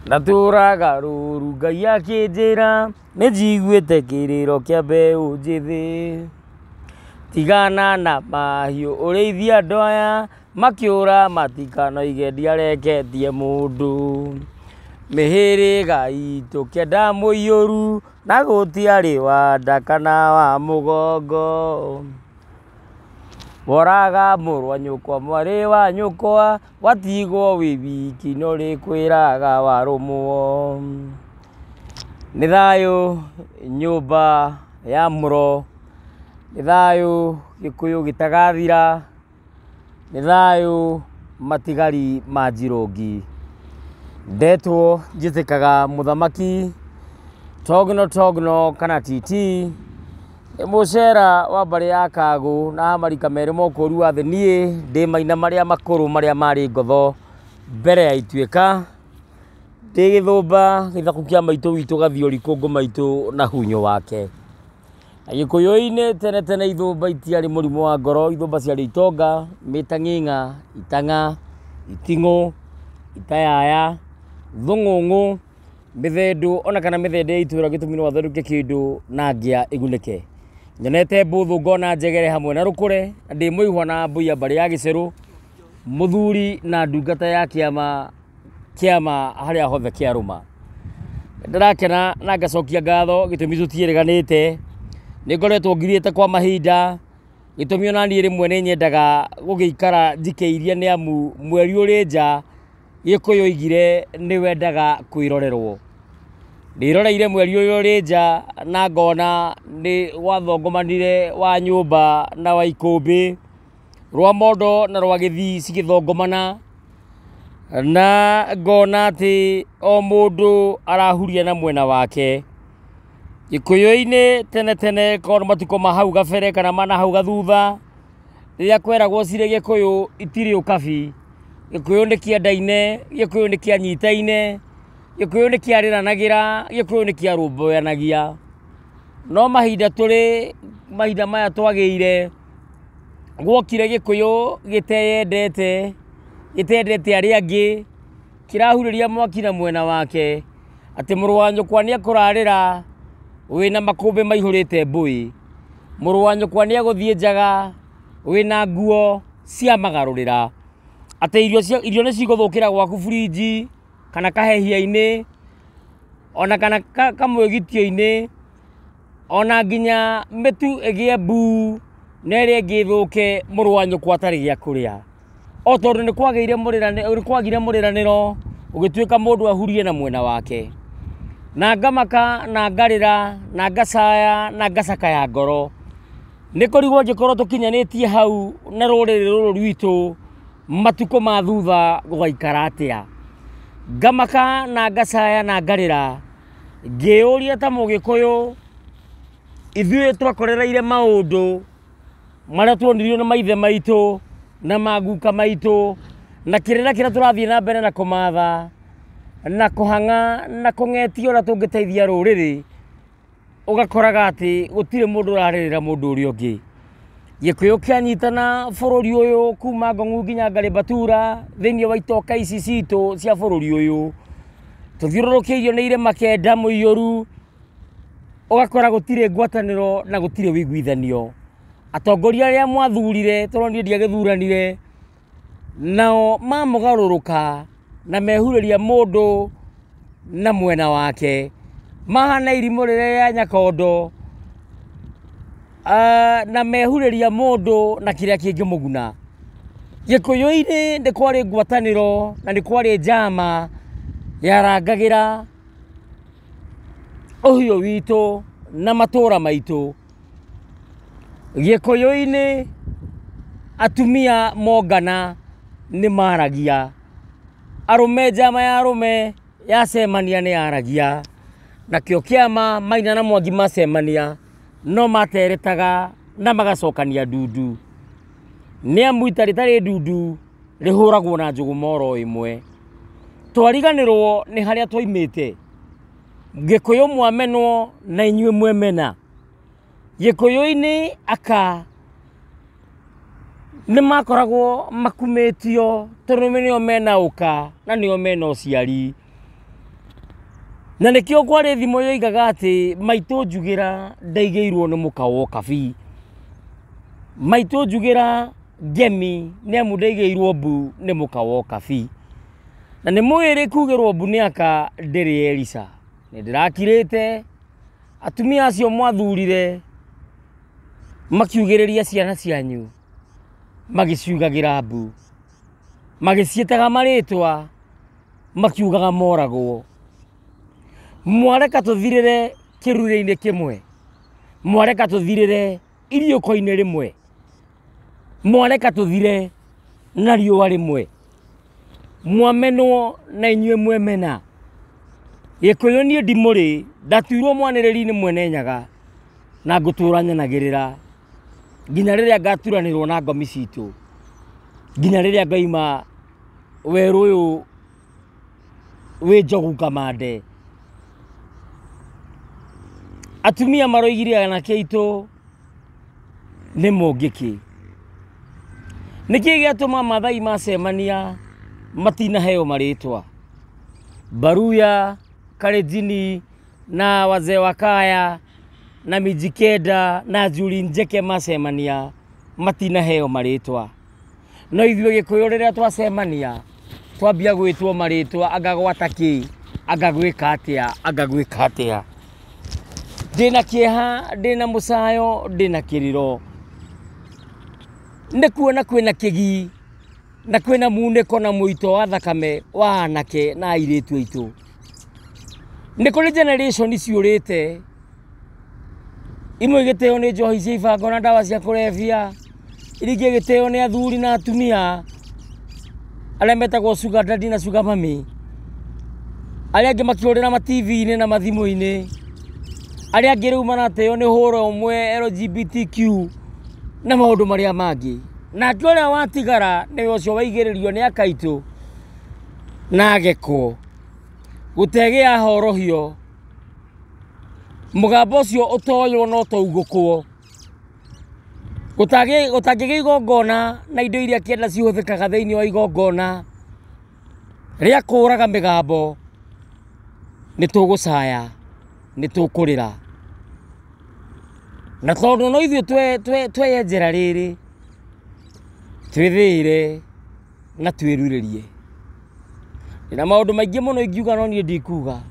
ndatũraga rũru Ngai akĩnjĩra nĩnjiguĩte kĩrĩro kĩa mbeũ njĩthĩ, tigana na mahiũ ũrĩithia andũ aya makĩũra matikanoige ndiareketie mũndũ, mĩhĩrĩga itũ kenda mũiyũru na gũtiarĩ wa nda kana wa mũgongo, woraga mũrũ wa nyũkwa mwarĩ wa nyũkwa watigwo wĩ wiki no rĩkwĩraga warũmwo, nĩ thayũ nyũmba ya mũro, nĩ thayũ gĩkũyũ gĩtagathira, nĩ thayũ matigari ma Njirũngi, ndetwo njĩtĩkaga mũthamaki Togno kana Titi, mũcera wa mbarĩ ya Kagũ na marika merĩ mokoru wa thĩ, niĩ ndĩ maina marĩa makũrũ marĩa marĩ ngotho mbere ya ituĩka, ndĩ gĩthũmba gĩthaku kĩa maitũ witũ Gathiũri kũngũ maitũ na hunyo wake. Gĩkũyũ-inĩ tene tene ithũmba itiarĩ mũrimũ wa ngoro, ithũmba ciarĩ itonga, mĩtang'ing'a, itang'a, iting'ũ, itayaya, thũng'ũng'ũ, mĩthendũ ona kana mĩthende ya itũra gĩtũmi no athondeke kĩndũ na ngĩa ĩgunĩke. Nyonete mbũthũ ngona njegere hamwe na rũkũre, ndĩ mũihwa na mbũia mbarĩ ya Gĩcerũ, mũthuri na ndungata ya kĩama harĩa hothe kĩarũma. Ndĩrakena na ngacokia ngatho gĩtũmi tũtiĩrĩganĩte, nĩngoretwo ngiriĩte kwa mahinda, gĩtũmi ona niĩ rĩmwe nĩ nyendaga gũgĩikara njikĩirie nĩ amu mweri ũrĩ nja Gĩkũyũ oigire nĩ wendaga kwĩrorerwo. Ndĩroreire mweri ũyũ ũrĩ nja na ngona nĩ wathongomanire wa nyũmba na wa ikũmbĩ, rwa mondo na rwa gĩthii cigĩthongomana, na ngona atĩ o mũndũ arahuria na mwena wake. Gĩkũyũ-inĩ tene tene korwo nĩ matukũ ma hau gabere kana mana hau gathutha, rĩrĩa kweragwo cirĩ Gĩkũyũ itirĩ ũkabi, Gĩkũyũ nĩ kĩendaine, Gĩkũyũ nĩ kĩanyitaine, Gĩkũyũ nĩ kĩarĩranagĩra, Gĩkũyũ nĩ kĩarũmbũyanagia. No mahinda tũrĩ, mahinda maya twagĩire, gwokire Gĩkũyũ gĩteyendete, gĩtendete arĩa angĩ, kĩrahurĩria mwaki na mwena wake, atĩ mũrũ wa nyũkwa nĩ ekũrarĩra wĩna makũmbĩ maihũrĩte mbũĩ, mũrũ wa nyũkwa nĩ egũthiĩ njaga wĩna nguo cia magarũrĩra, atĩ irio nĩ cigũthũkĩra gwaku burinji kana kahehia-inĩ ona kana kamwĩgitio-inĩ, ona nginya mĩtu ĩgĩe mbuu na ĩrĩa ĩngĩ ĩthũke mũrũ wa nyũkwa atarĩ gĩa kũrĩa, o tondũ nĩ kwagire mũrĩranĩro ũgĩtuĩka mũndũ ahurie na mwena wake. Na ngamaka na ngarĩra na ngacaya na ngacakaya ngoro, nĩ kũrigwo ngĩkorwo tũkinyanĩtie hau na rũrĩrĩ rũrũ rwitũ matukũ ma thutha gũgaikara atĩa. Ngamaka na ngacaya na ngarĩra ngĩũria ta Mũgĩkũyũ, ithuĩ twakorereire maũndũ marĩa tuonirio nĩ maithe maitũ na maguka maitũ, na kĩrĩra kĩrĩa tũrathiĩ na mbere na kũmatha na kũhang'a na kũng'etio ũrĩa tũngĩteithia rũrĩrĩ, ũgakoraga atĩ gũtirĩ mũndũ ũrarĩrĩra mũndũ ũrĩa ũngĩ. Gĩkũyũ kĩanyitana bũrũri ũyũ kuma Ngong'u nginya Ngaribatura thĩinĩ wa itoka ici citũ cia bũrũri ũyũ, tũthiũrũrũkĩirio nĩ irĩma kenda mũiyũru, ũgakora gũtirĩ ngwatanĩro na gũtirĩ ũiguithanio. Atongoria arĩa mwathurire, tondũ niĩ ndiagĩthuranire, nao mamũgarũrũka na mehurĩria mũndũ na mwena wake, mahana irimũ rĩrĩa rĩa Nyakondo, na mehurĩria mũndũ na kĩrĩa kĩngĩmũguna. Gĩkũyũ-inĩ nĩ kwarĩ ngwatanĩro na nĩ kwarĩ njama yarangagĩra ũhiũ witũ na matũũra maitũ. Gĩkũyũ-inĩ atumia mongana nĩ maragia, arũme njama ya arũme yacemania nĩ yaragia, nakĩo kĩama Maina na Mwangi macemania no materetaga na magacokania ndundu, nĩ amu ita rĩtarĩ ndundu rĩhũragwo na njũgũma ĩmwe. Twariganĩrwo nĩ harĩa twaimĩte, Gĩkũyũ mwamenwo na inyuĩ mwemena. Gĩkũyũ-inĩ aka nĩ makoragwo makumĩtio tondũ nĩo mena ũka na nĩo mena ũciari. Na nikio kwari thimo yoigaga ati maitu njugira ndaigeirwo ni mukawo kabi. Maitu njugira Ngemi ni amu ndaigeirwo mbu ni mukawo kabi. Na ni mwiri kugirwo mbu ni aka ndiri Elisa. Ni ndirakirite atumia acio mwathurire makiugiriria ciana cianyu magiciugagira mbu magicietaga maritwa makiugaga moragwo. Mwareka tuthirire kirure-ini kimwe, mwareka tuthirire irioko-ini rimwe, mwareka tuthire na riua rimwe, mwamenwo na inyue mwemena. Gikuyu nie ndimuri ndatuirwo mwaniriri ni mwene nyaga na ngutura nyanagirira nginya riria ngaturanirwo na ngomi citu, nginya riria ngaima weru uyu wi Njogu Kamande. Atumia maroigire anake aitu ni mungiki. Niki giatuma mathai macemania matinaheo maritwa. Baruya, Kalenjin na wazee wa kaya na Mijikenda na Njuri Njeke macemania matinaheo maritwa. No ithuĩ Gĩkũyũ rĩrĩa twacemania twambia gwĩtwo maritwa angagwata ki angagwĩka atĩa angagwĩka atĩa. Ndina kĩeha, ndina mũcayo, ndina kĩrĩro. Nĩ kuona kwĩna kĩgii na kwĩna munĩko na mũito wa thakame wa anake na airĩtu aitũ. Nĩ kũrĩ generation ciũrĩte imwe igĩteo nĩ njohi cia ibango na ndawa cia kũrebia, iria ingĩ igĩteo nĩ athuri na atumia arĩa metagwo sugar daddy na sugar mummy, arĩa angĩ makĩũrĩra ma TV-inĩ na mathimũ-inĩ, arĩa angĩ rĩu marateo nĩ hũra ũmwe LGBTQ na maũndũ marĩa mangĩ. Nake ũrĩa watigara nĩwe ũcio waigĩrĩrio nĩ akaitũ na agekwo gũtegĩa horohio. Mũgambo ũcio ũtoywo no taugũkwo. Gũtangĩgĩa igongona na indo iria kĩenda cihũthĩkaga thĩinĩ wa igongona rĩa kũraga mĩgambo, nĩ tũgũcaya, nĩ tũkũrĩra. Na tondũ no ithuĩ tweyenjera rĩrĩ, twĩthĩire na twĩrurĩrie. Ndĩna maũndũ maingĩ mũno ingiuga no niĩ ndikuga.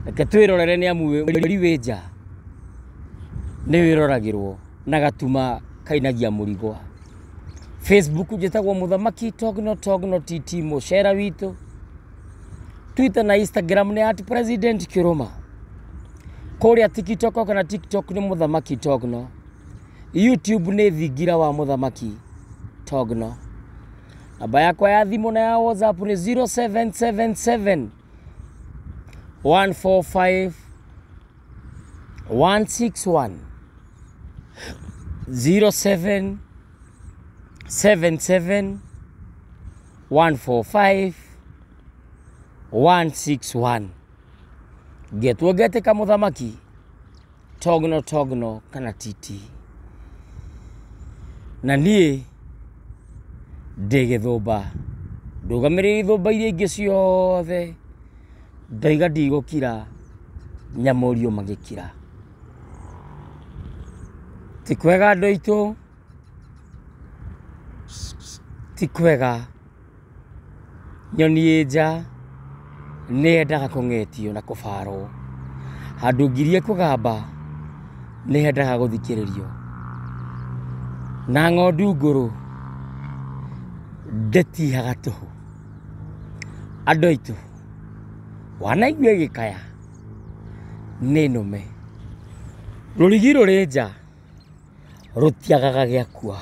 Reke twĩrorere nĩ amu wĩri wĩ nja nĩ wĩroragĩrwo na gatuma kainagia mũrigo. Facebook njĩtagwo Mũthamaki Togno TT mũcera witũ. Twitter na Instagram nĩ @President Kiruma. Kũrĩa TikTok kana TikTok nĩ Mũthamaki Togno. YouTube nĩ Thingira wa Mũthamaki Togno. Namba yakwa ya thimũ na ya WhatsApp nĩ 0777 145 161 0777 145 161. Getwo getĩka Mũthamaki Togno kana TT. Na niĩ ndĩ Gĩthũmba, ndũgamĩrĩire Ithũmba iria ingĩ ciothe. Ndaiga ndigũkira Nyamũrio magĩkira. Ti kwega andũ aitũ, ti kwega. Nyoni ĩ nja nĩ yendaga kũng'etio na kũbarwo. Handũ ngirie kũgamba nĩ yendaga gũthikĩrĩrio. Na ng'ondu ngũrũ ndĩtihaga tũhũ. Andũ aitũ, wanaigua gĩkaya nĩ nũme. Rũrigi rũrĩ nja rũtiagaga gĩakua.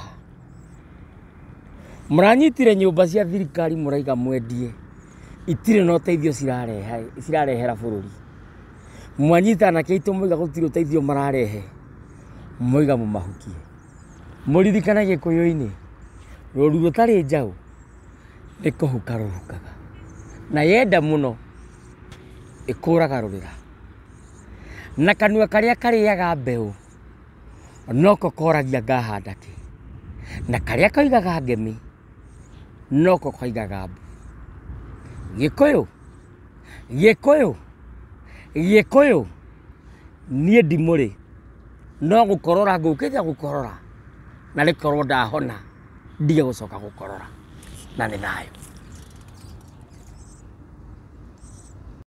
Mũranyitire nyũmba cia thirikari mũraiga mwendie, itirĩ na ũteithio cirarehera bũrũri. Mwanyita anake aitũ moiga gũtirĩ ũteithio mararehe, moiga mũmahukie. Mũririkana Gĩkũyũ-inĩ rũru rũtarĩ njaũ nĩ kũhuka rũhukaga, na yenda mũno ĩkũraga rũrĩra. Na kanua karĩa karĩaga mbeũ noko koragia ngahanda kĩ, na karĩa koigaga ngemi noko koigaga mbu. Gĩkũyũ Gĩkũyũ niĩ ndimũrĩ no gũkorora ngũkĩte gũkorora na rĩkorwo ndahona ndige gũcoka gũkorora na nĩ thayũ.